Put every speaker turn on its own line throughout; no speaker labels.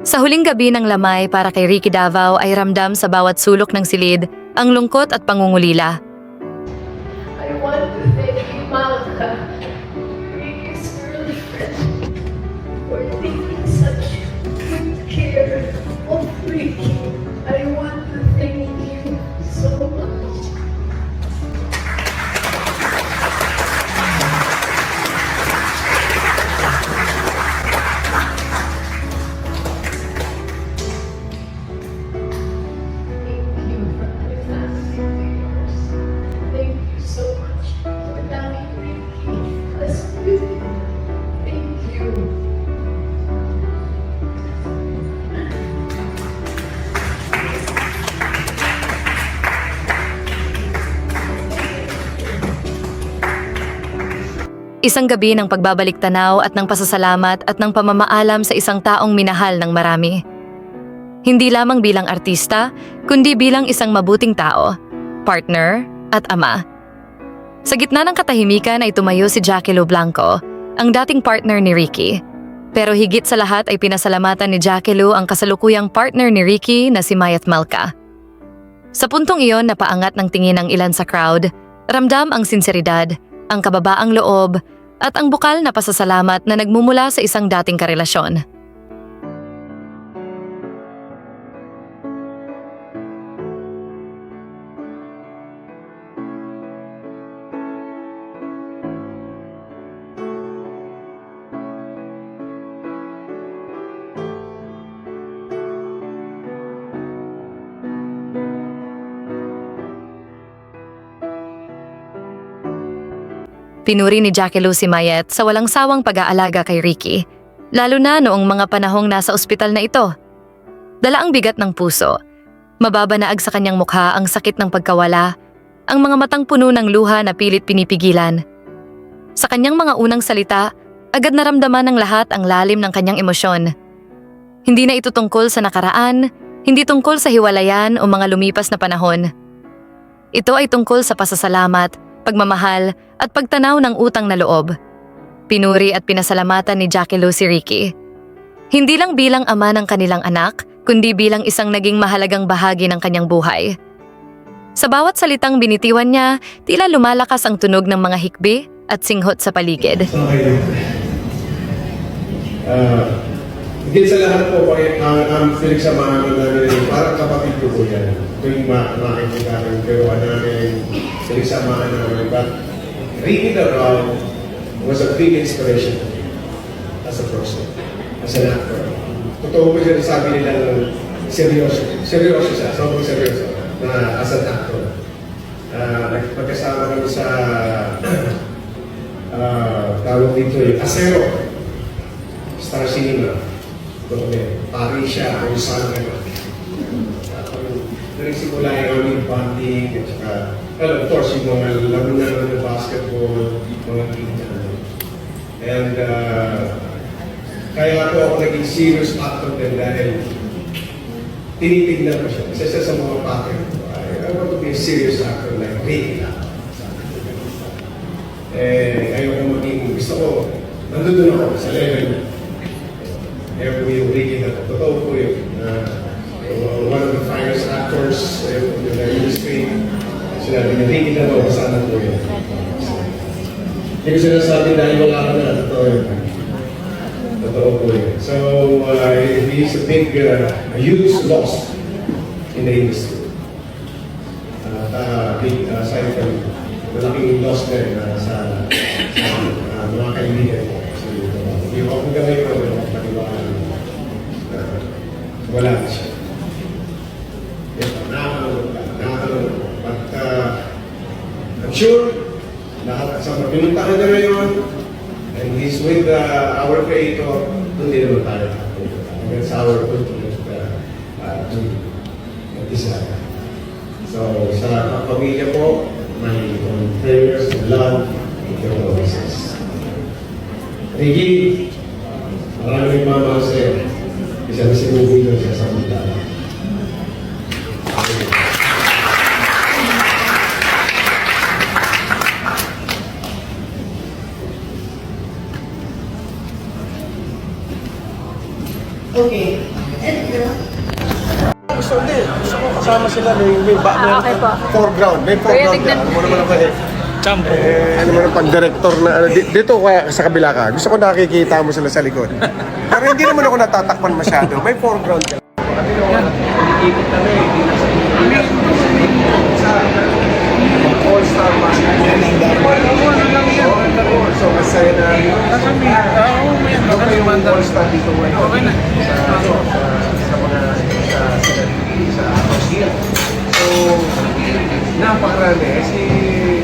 Sa huling gabi ng lamay para kay Ricky Davao ay ramdam sa bawat sulok ng silid ang lungkot at pangungulila.
I want to thank you, Malka, Ricky's girlfriend, for taking such good care of Ricky. I want to thank you so much. Thank you from my family to yours. Thank you so much for loving Ricky as you did. Thank you.
Isang gabi ng pagbabalik tanaw at ng pasasalamat at ng pamamaalam sa isang taong minahal ng marami. Hindi lamang bilang artista, kundi bilang isang mabuting tao, partner at ama. Sa gitna ng katahimikan ay tumayo si Jackie Lou Blanco, ang dating partner ni Ricky. Pero higit sa lahat ay pinasalamatan ni Jackie Lou ang kasalukuyang partner ni Ricky na si Mayat Malka. Sa puntong iyon na paangat ng tingin ng ilan sa crowd, ramdam ang sinseridad, ang kababaang loob, at ang bukal na pasasalamat na nagmumula sa isang dating karelasyon. Pinuri ni Jackie Lou si Mayet sa walang sawang pag-aalaga kay Ricky, lalo na noong mga panahong nasa ospital na ito. Dala ang bigat ng puso. Mababanaag sa kanyang mukha ang sakit ng pagkawala, ang mga matang puno ng luha na pilit pinipigilan. Sa kanyang mga unang salita, agad naramdaman ng lahat ang lalim ng kanyang emosyon. Hindi na ito tungkol sa nakaraan, hindi tungkol sa hiwalayan o mga lumipas na panahon. Ito ay tungkol sa pasasalamat, pagmamahal at pagtanaw ng utang na loob. Pinuri at pinasalamatan ni Jackie Lou si Ricky. Hindi lang bilang ama ng kanilang anak, kundi bilang isang naging mahalagang bahagi ng kanyang buhay. Sa bawat salitang binitiwan niya, tila lumalakas ang tunog ng mga hikbi at singhot sa paligid.
Okay. Higit sa lahat po, ang pinagsamahan namin, parang kapatid ko po yan. Tuwing makikita namin, gawa namin, pinagsamahan namin. But Ricky Davao was a big inspiration to me as a person, as an actor. Totoo po siya sabi nila ng seryoso. Seryoso siya, sobrang seryoso na as an actor. Nagpagkasama kami sa tawag dito yung Acero, Star Cinema. Pari siya, ang isang nagsimula yung aming bonding, at saka, well, of course, yung mga laro naman ng basketball, mga kita. And kaya ako naging serious actor din dahil tinitignan ko siya. Isa siya sa mga pattern ko. I want to be a serious actor like Ricky. Ayoko maging, gusto ko, nandun ako sa level niya. Ewan ko yung Ricky na totoo po yun. One of the finest actors in the industry. Sinabi niya, Ricky na ba? Sana po yun. Hindi ko sinasabi dahil wala ka na. Totoo yun. Totoo po yun. So, he's a big, a huge loss in the industry. Big, aside from malaking loss din sa mga kaibigan ko. Hindi ko akong gawin ko, wala na siya. Nakakalunod. But I'm sure, lahat sa pinunta ka na ngayon, and he's with our creator, hindi naman tayo. That's our ultimate desire. So, sa pamilya ko, my prayers and love, and your voices. Ricky, maraming mamahal sa'yo. Isa na sinubuhin siya sa mga.
Okay.
Gusto ko kasama sila.
Okay po.
Foreground. May foreground
tignan
yan. Ano
mo.
mo naman ako ano mo naman pag-director na, dito kaya sa kabila ka. Gusto ko nakikita mo sila sa likod. Pero hindi naman ako natatakpan masyado. May foreground ka. Ikot kami, hindi na sa all-star basketball. So, masaya na yung all-star dito ngayon sa mga sa Brazil. So, napakarami. Si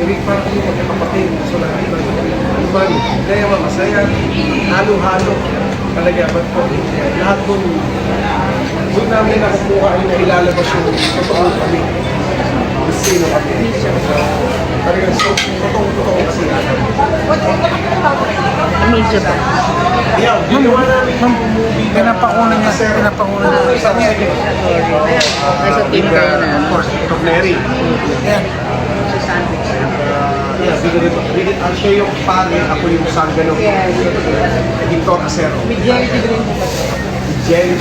Rick parang yung magkakapatid. So, naman, kaya masaya, halo-halo. Talaga, ba't po, lahat doon namin nakukuha ay nailalabas yung totoo kami. Sino kami. Talagang totoo kasi natin.
Medyo ba?
Yeah, ginawa namin yung movie na
Pinapakuna niya
sa
Nasa team kayo na.
Of course, Dr. Mary. Yeah, siya yung pare, ako yung sangano. Victor Acero.
With Jerry Tigrin mo ba?
Jerry.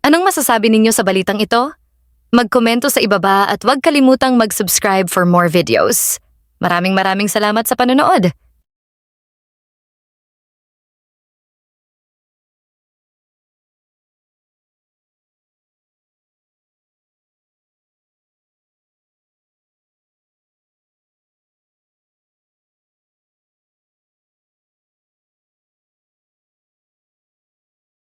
Anong masasabi ninyo sa balitang ito? Magkomento sa ibaba at huwag kalimutang mag-subscribe for more videos. Maraming salamat sa panonood!